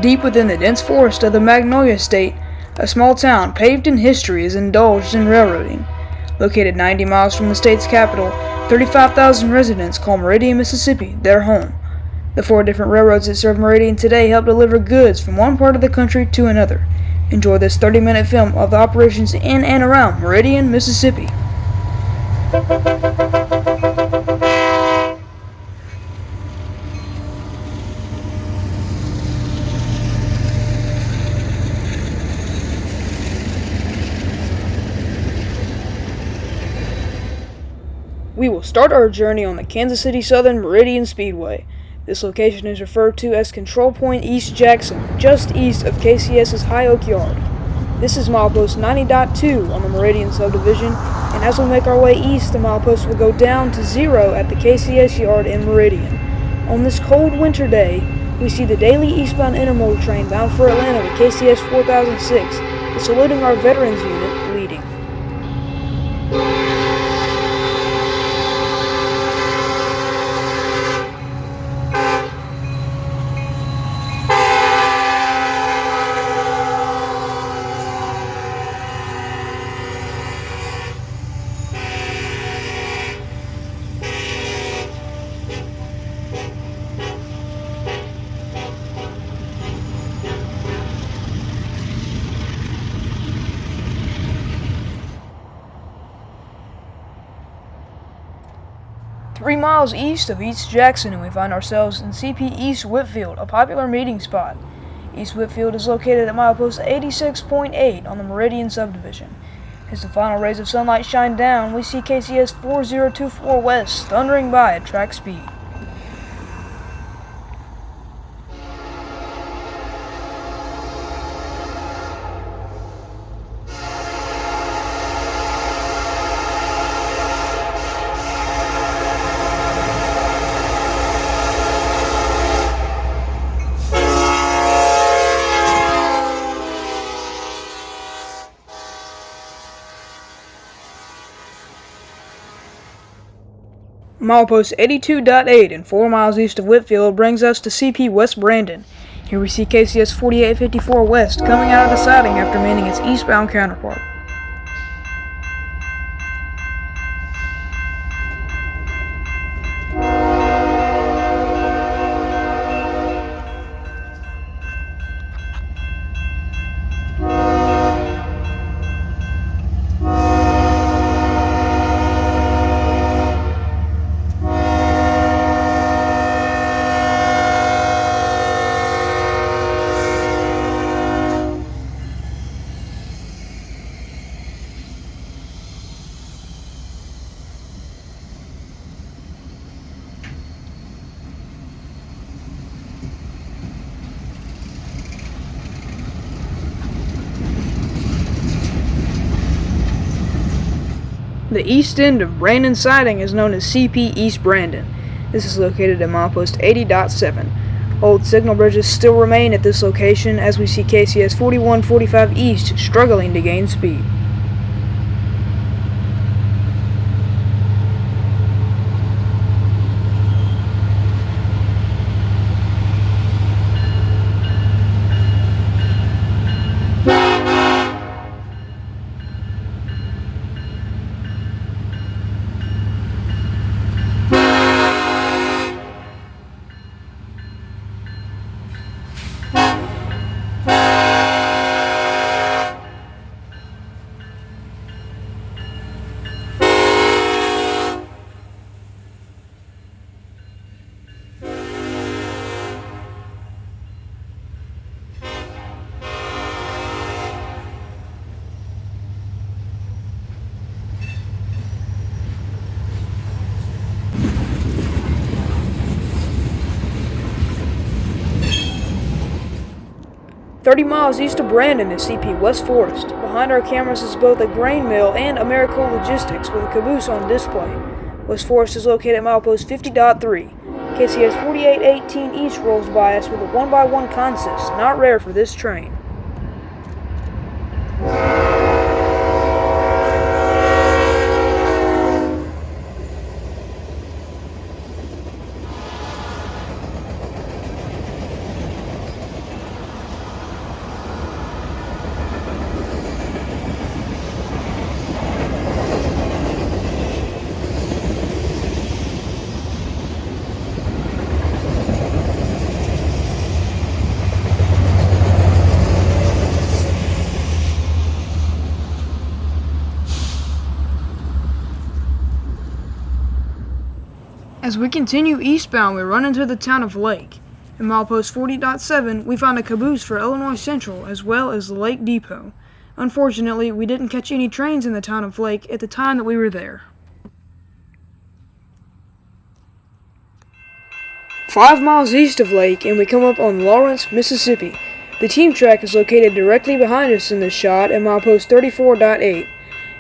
Deep within the dense forest of the Magnolia State, a small town paved in history is indulged in railroading. Located 90 miles from the state's capital, 35,000 residents call Meridian, Mississippi their home. The 4 different railroads that serve Meridian today help deliver goods from one part of the country to another. Enjoy this 30-minute film of the operations in and around Meridian, Mississippi. We will start our journey on the Kansas City Southern Meridian Speedway. This location is referred to as Control Point East Jackson, just east of KCS's High Oak Yard. This is milepost 90.2 on the Meridian Subdivision, and as we make our way east, the milepost will go down to 0 at the KCS yard in Meridian. On this cold winter day, we see the daily eastbound intermodal train bound for Atlanta with KCS 4006, and saluting our veterans unit leading. Three miles east of East Jackson, and we find ourselves in CP East Whitfield, a popular meeting spot. East Whitfield is located at milepost 86.8 on the Meridian Subdivision. As the final rays of sunlight shine down, we see KCS 4024 West thundering by at track speed. Milepost 82.8 and 4 miles east of Whitfield brings us to CP West Brandon. Here we see KCS 4854 West coming out of the siding after meeting its eastbound counterpart. The east end of Brandon Siding is known as CP East Brandon. This is located at milepost 80.7. Old signal bridges still remain at this location as we see KCS 4145 East struggling to gain speed. "30 miles east of Brandon is CP West Forest. Behind our cameras is both a grain mill and Americo Logistics with a caboose on display. West Forest is located at milepost 50.3. KCS 4818 East rolls by us with a 1x1 consist, not rare for this train. As we continue eastbound, we run into the town of Lake. In milepost 40.7, we find a caboose for Illinois Central as well as the Lake Depot. Unfortunately, we didn't catch any trains in the town of Lake at the time that we were there. 5 miles east of Lake, and we come up on Lawrence, Mississippi. The team track is located directly behind us in this shot at milepost 34.8.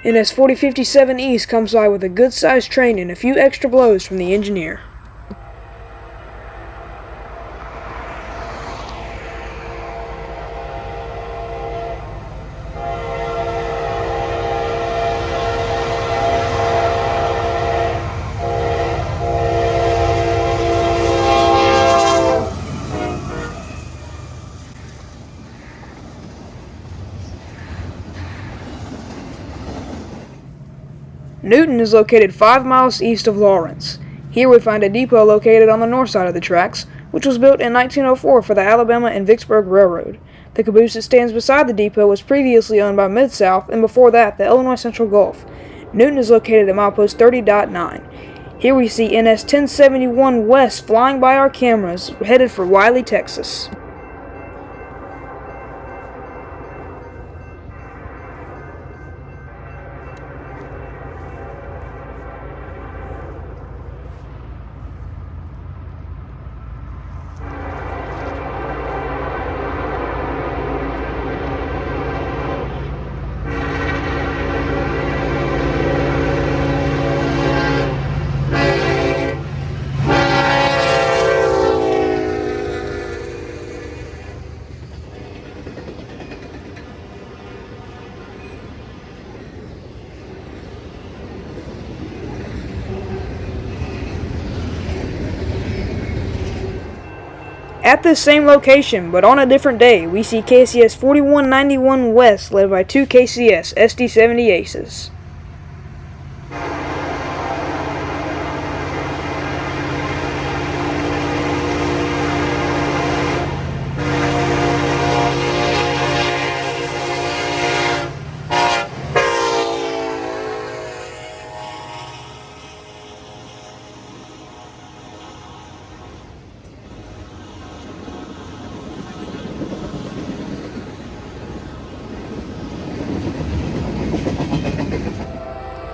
And as 4057 East comes by with a good-sized train and a few extra blows from the engineer. Newton is located 5 miles east of Lawrence. Here we find a depot located on the north side of the tracks, which was built in 1904 for the Alabama and Vicksburg Railroad. The caboose that stands beside the depot was previously owned by Mid-South, and before that, the Illinois Central Gulf. Newton is located at milepost 30.9. Here we see NS 1071 West flying by our cameras, headed for Wiley, Texas. At this same location, but on a different day, we see KCS 4191 West led by two KCS SD70 Aces.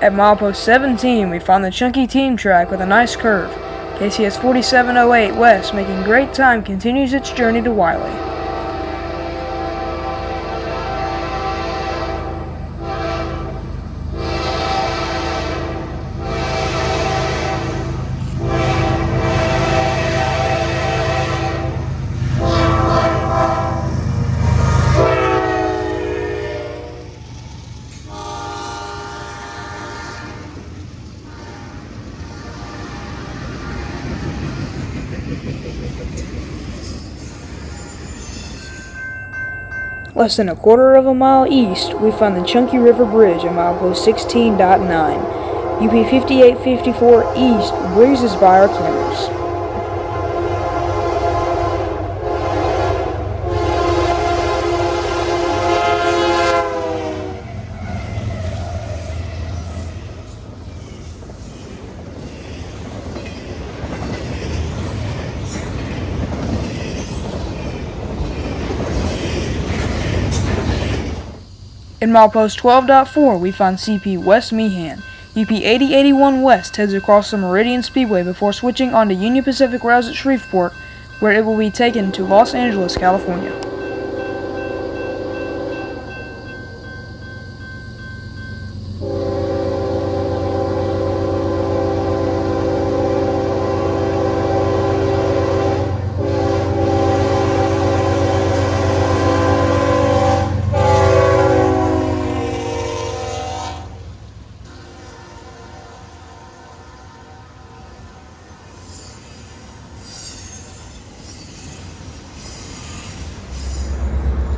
At milepost 17, we find the chunky team track with a nice curve. KCS 4708 West, making great time, continues its journey to Wiley. Less than a quarter of a mile east, we find the Chunky River Bridge at milepost 16.9. UP 5854 East breezes by our cameras. In milepost 12.4, we find CP West Meehan. UP 8081 West heads across the Meridian Speedway before switching onto Union Pacific routes at Shreveport, where it will be taken to Los Angeles, California.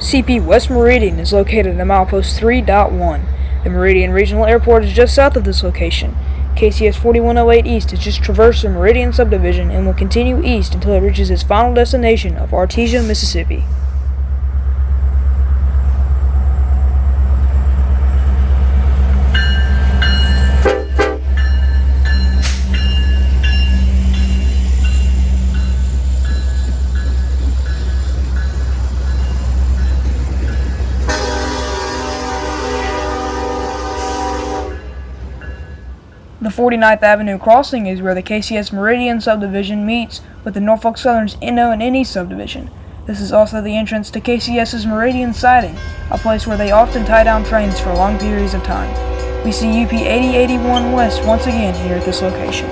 CP West Meridian is located at milepost 3.1. The Meridian Regional Airport is just south of this location. KCS 4108 East has just traversed the Meridian Subdivision and will continue east until it reaches its final destination of Artesia, Mississippi. 49th Avenue crossing is where the KCS Meridian Subdivision meets with the Norfolk Southern's Inno and Inno Subdivision. This is also the entrance to KCS's Meridian Siding, a place where they often tie down trains for long periods of time. We see UP 8081 West once again here at this location.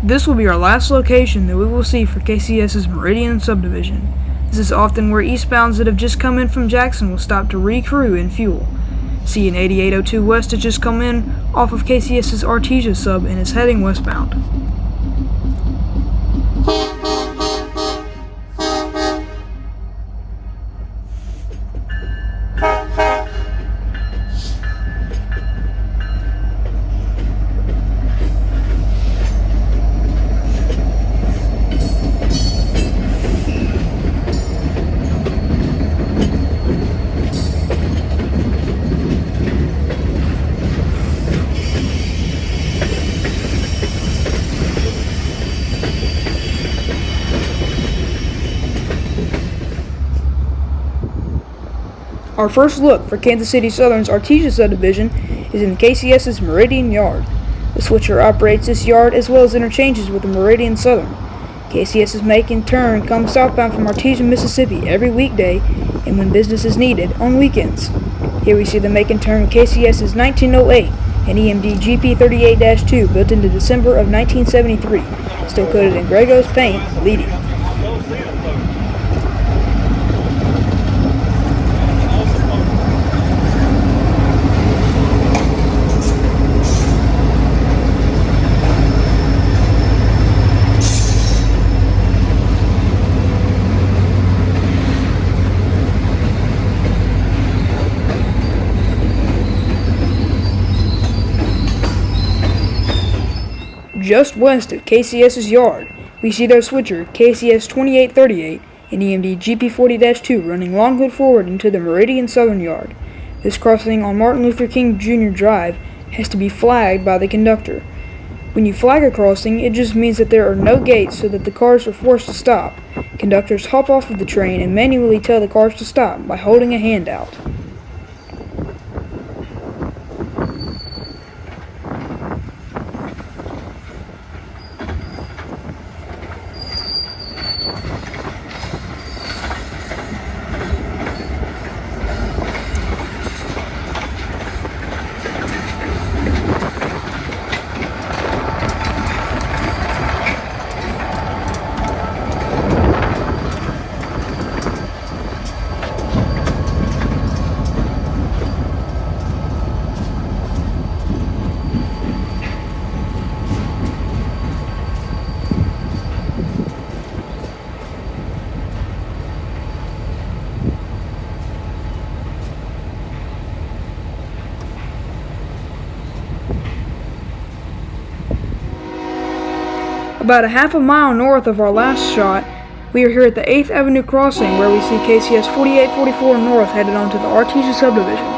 This will be our last location that we will see for KCS's Meridian Subdivision. This is often where eastbounds that have just come in from Jackson will stop to recrew and fuel. See an 8802 West has just come in off of KCS's Artesia Sub and is heading westbound. Our first look for Kansas City Southern's Artesia Subdivision is in KCS's Meridian Yard. The switcher operates this yard as well as interchanges with the Meridian Southern. KCS's make and turn comes southbound from Artesia, Mississippi every weekday and when business is needed on weekends. Here we see the make and turn with KCS's 1908 and EMD GP38-2 built into December of 1973, still coated in Grey Ghost paint, leading. Just west of KCS's yard, we see their switcher, KCS 2838 and EMD GP40-2 running Longhood forward into the Meridian Southern yard. This crossing on Martin Luther King Jr. Drive has to be flagged by the conductor. When you flag a crossing, it just means that there are no gates so that the cars are forced to stop. Conductors hop off of the train and manually tell the cars to stop by holding a hand out. About a half a mile north of our last shot, we are here at the 8th Avenue crossing where we see KCS 4844 North headed onto the Artesia Subdivision.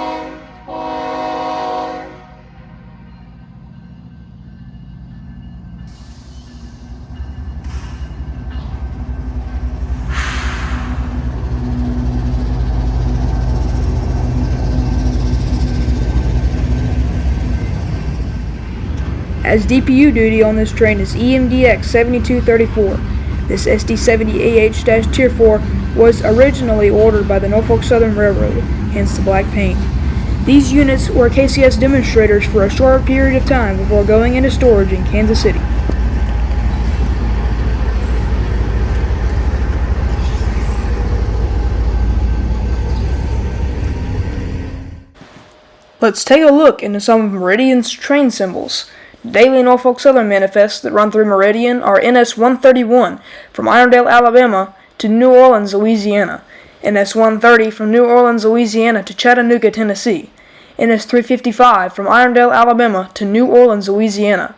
has DPU duty on this train is EMDX 7234. This SD70AH-Tier 4 was originally ordered by the Norfolk Southern Railroad, hence the black paint. These units were KCS demonstrators for a short period of time before going into storage in Kansas City. Let's take a look into some of Meridian's train symbols. Daily Norfolk Southern manifests that run through Meridian are NS-131 from Irondale, Alabama to New Orleans, Louisiana, NS-130 from New Orleans, Louisiana to Chattanooga, Tennessee, NS-355 from Irondale, Alabama to New Orleans, Louisiana,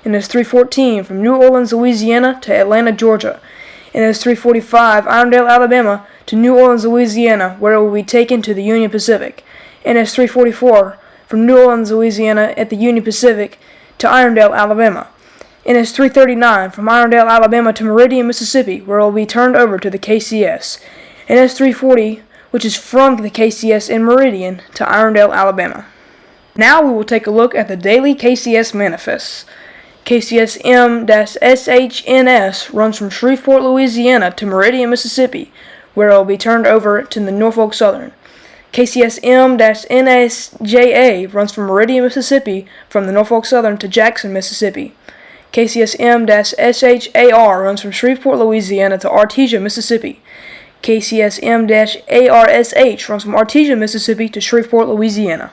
NS-314 from New Orleans, Louisiana to Atlanta, Georgia, NS-345 Irondale, Alabama to New Orleans, Louisiana, where it will be taken to the Union Pacific, NS-344 from New Orleans, Louisiana at the Union Pacific to Irondale, Alabama, NS-339 from Irondale, Alabama to Meridian, Mississippi, where it will be turned over to the KCS, NS-340, which is from the KCS in Meridian to Irondale, Alabama. Now we will take a look at the daily KCS manifests. KCS M-SHNS runs from Shreveport, Louisiana to Meridian, Mississippi, where it will be turned over to the Norfolk Southern. KCS M-NSJA runs from Meridian, Mississippi from the Norfolk Southern to Jackson, Mississippi. KCS M-SHAR runs from Shreveport, Louisiana to Artesia, Mississippi. KCS M-ARSH runs from Artesia, Mississippi to Shreveport, Louisiana.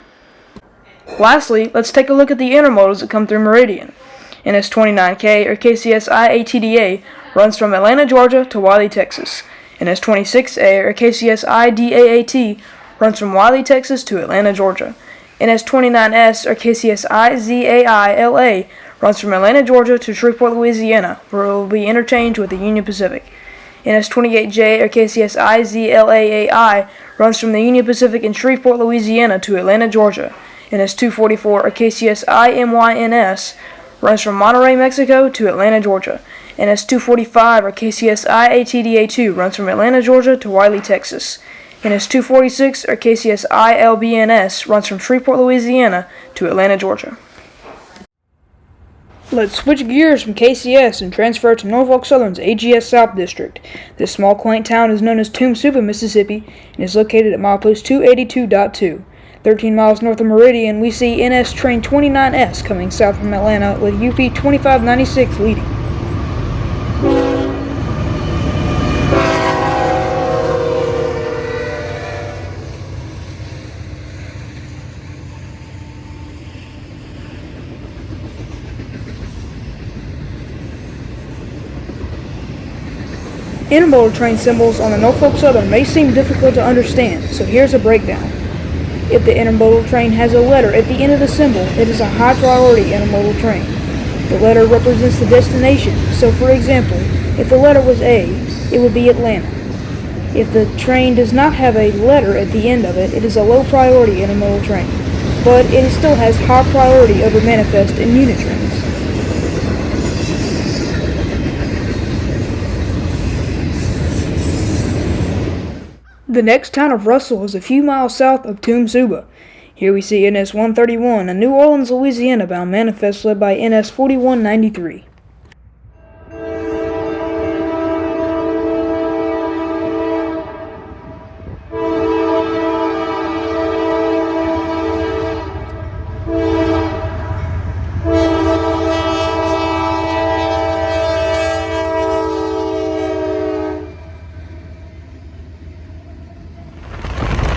Lastly, let's take a look at the intermodals that come through Meridian. NS-29K or KCS IATDA runs from Atlanta, Georgia to Wiley, Texas. NS-26A or KCS IDAAT runs from Wiley, Texas to Atlanta, Georgia. NS-29S or KCS IZAILA runs from Atlanta, Georgia to Shreveport, Louisiana, where it will be interchanged with the Union Pacific. NS-28J or KCS IZLAAI runs from the Union Pacific in Shreveport, Louisiana to Atlanta, Georgia. NS-244 or KCS IMYNS runs from Monterrey, Mexico to Atlanta, Georgia. NS-245 or KCS IATDA2 runs from Atlanta, Georgia to Wiley, Texas. NS-246 or KCS ILBNS runs from Shreveport, Louisiana to Atlanta, Georgia. Let's switch gears from KCS and transfer to Norfolk Southern's AGS South District. This small quaint town is known as Toomsuba, Mississippi, and is located at milepost 282.2. 13 miles north of Meridian, we see NS Train 29S coming south from Atlanta with UP 2596 leading. Intermodal train symbols on the Norfolk Southern may seem difficult to understand, so here's a breakdown. If the intermodal train has a letter at the end of the symbol, it is a high-priority intermodal train. The letter represents the destination, so for example, if the letter was A, it would be Atlanta. If the train does not have a letter at the end of it, it is a low-priority intermodal train, but it still has high priority over manifest and unit trains. The next town of Russell is a few miles south of Toomsuba. Here we see NS-131, a New Orleans, Louisiana bound manifest led by NS-4193.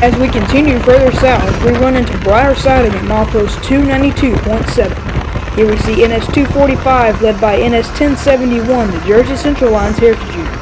As we continue further south, we run into Briar Siding at milepost 292.7. Here we see NS-245 led by NS-1071, the Jersey Central Line's heritage unit.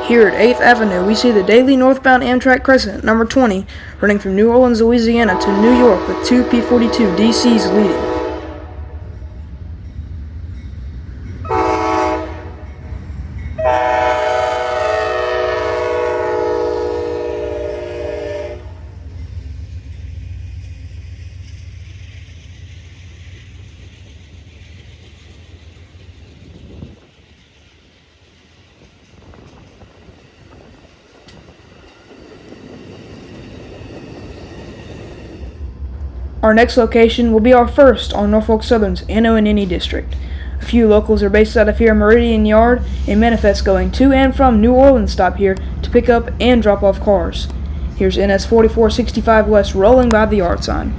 Here at 8th Avenue, we see the daily northbound Amtrak Crescent, number 20, running from New Orleans, Louisiana to New York with 2 P-42 DCs leading. Our next location will be our first on Norfolk Southern's Inno and Inno district. A few locals are based out of here in Meridian Yard, and manifests going to and from New Orleans stop here to pick up and drop off cars. Here's NS 4465 West rolling by the yard sign.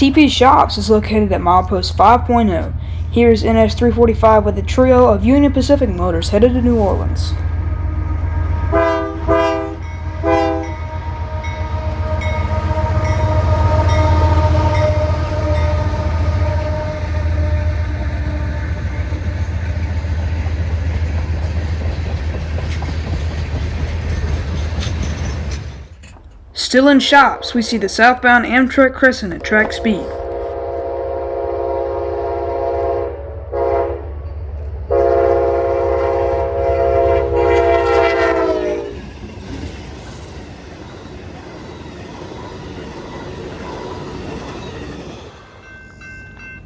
CP Shops is located at milepost 5.0. Here's NS 345 with a trio of Union Pacific motors headed to New Orleans. Still in shops, we see the southbound Amtrak Crescent at track speed.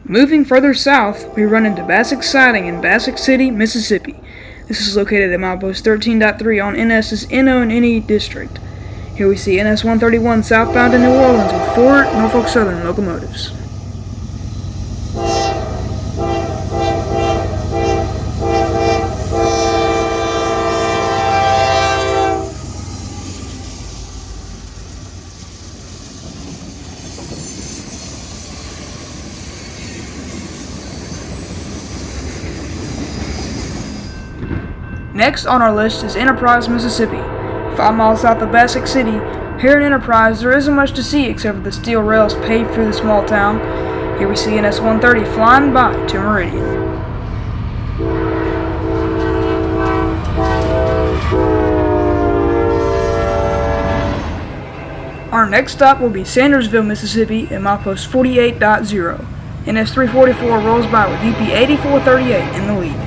Moving further south, we run into Bassick Siding in Bassick City, Mississippi. This is located at milepost 13.3 on NS's Inno and Inno district. Here we see NS 131 southbound to New Orleans with 4 Norfolk Southern locomotives. Next on our list is Enterprise, Mississippi. 5 miles south of Bassick City. Here in Enterprise, there isn't much to see except for the steel rails paved through the small town. Here we see NS 130 flying by to Meridian. Our next stop will be Sandersville, Mississippi at milepost 48.0. NS 344 rolls by with UP 8438 in the lead.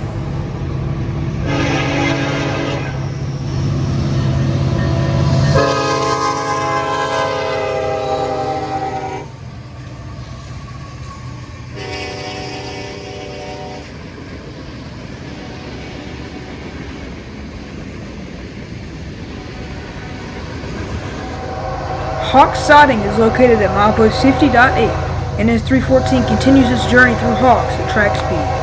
Hawks Siding is located at milepost 50.8, and NS 314 continues its journey through Hawks at track speed.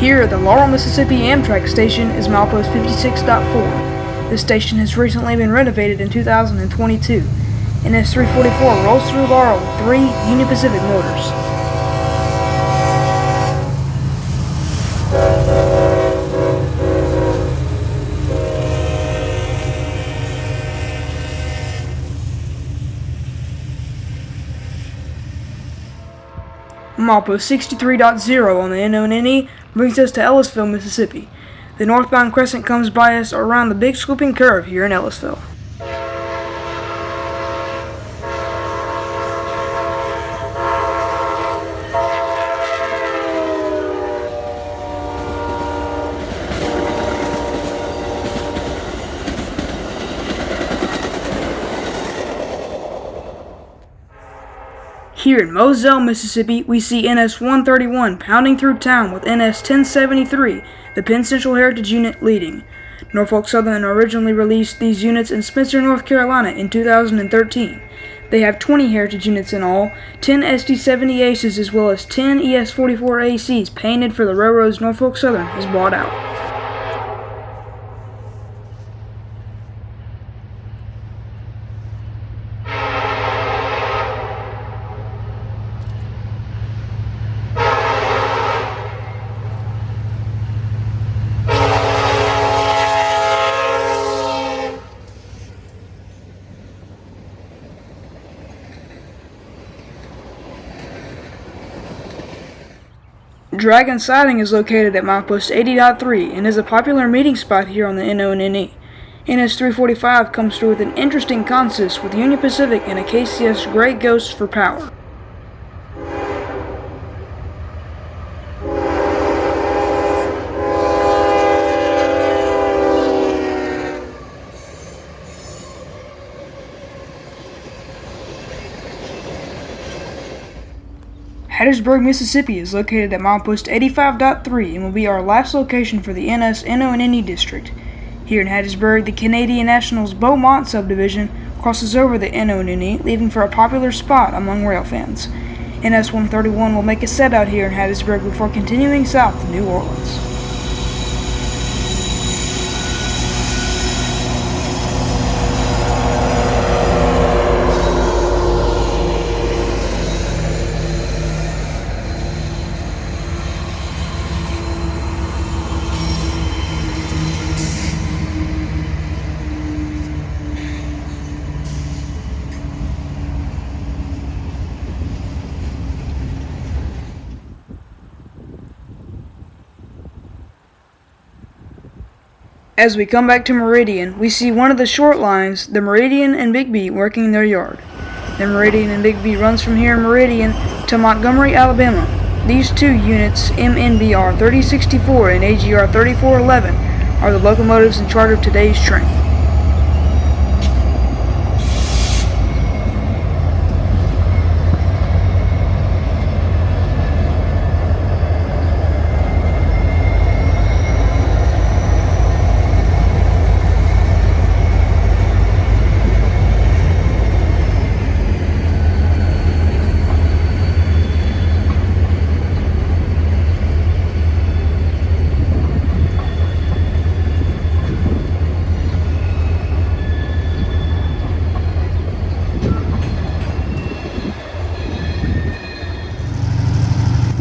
Here at the Laurel, Mississippi Amtrak station is milepost 56.4. This station has recently been renovated in 2022. NS 344 rolls through Laurel with 3 Union Pacific motors. Milepost 63.0 on the Inno and Inno brings us to Ellisville, Mississippi. The northbound Crescent comes by us around the big swooping curve here in Ellisville. Here in Moselle, Mississippi, we see NS 131 pounding through town with NS 1073, the Penn Central Heritage Unit, leading. Norfolk Southern originally released these units in Spencer, North Carolina in 2013. They have 20 heritage units in all, 10 SD70 Aces as well as 10 ES44 ACs painted for the railroads Norfolk Southern has bought out. Dragon Siding is located at milepost 80.3 and is a popular meeting spot here on the Inno and NE. NS 345 comes through with an interesting consist with Union Pacific and a KCS Great Ghost for power. Hattiesburg, Mississippi is located at milepost 85.3 and will be our last location for the NS, Inno, and NE district. Here in Hattiesburg, the Canadian National's Beaumont Subdivision crosses over the Inno and NE, leaving for a popular spot among rail fans. NS 131 will make a set out here in Hattiesburg before continuing south to New Orleans. As we come back to Meridian, we see one of the short lines, the Meridian and Big B, working their yard. The Meridian and Big B runs from here in Meridian to Montgomery, Alabama. These two units, MNBR 3064 and AGR 3411, are the locomotives in charge of today's train.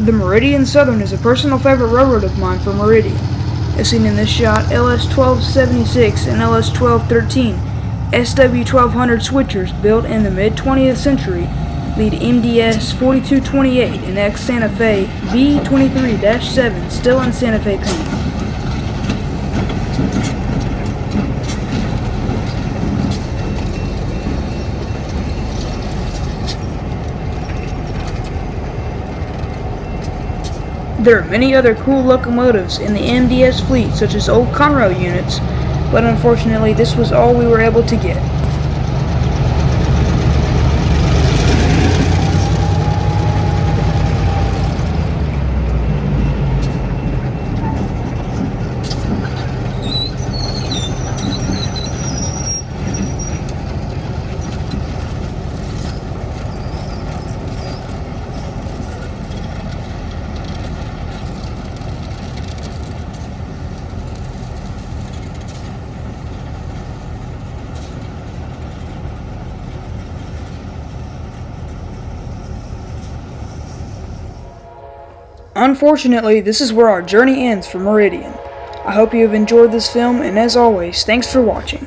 The Meridian Southern is a personal favorite railroad of mine for Meridian. As seen in this shot, LS 1276 and LS 1213 SW1200 switchers built in the mid-20th century lead MDS 4228 and ex Santa Fe B23-7 still in Santa Fe paint. There are many other cool locomotives in the MDS fleet, such as old Conrail units, but unfortunately this was all we were able to get. Unfortunately, this is where our journey ends for Meridian. I hope you have enjoyed this film, and as always, thanks for watching.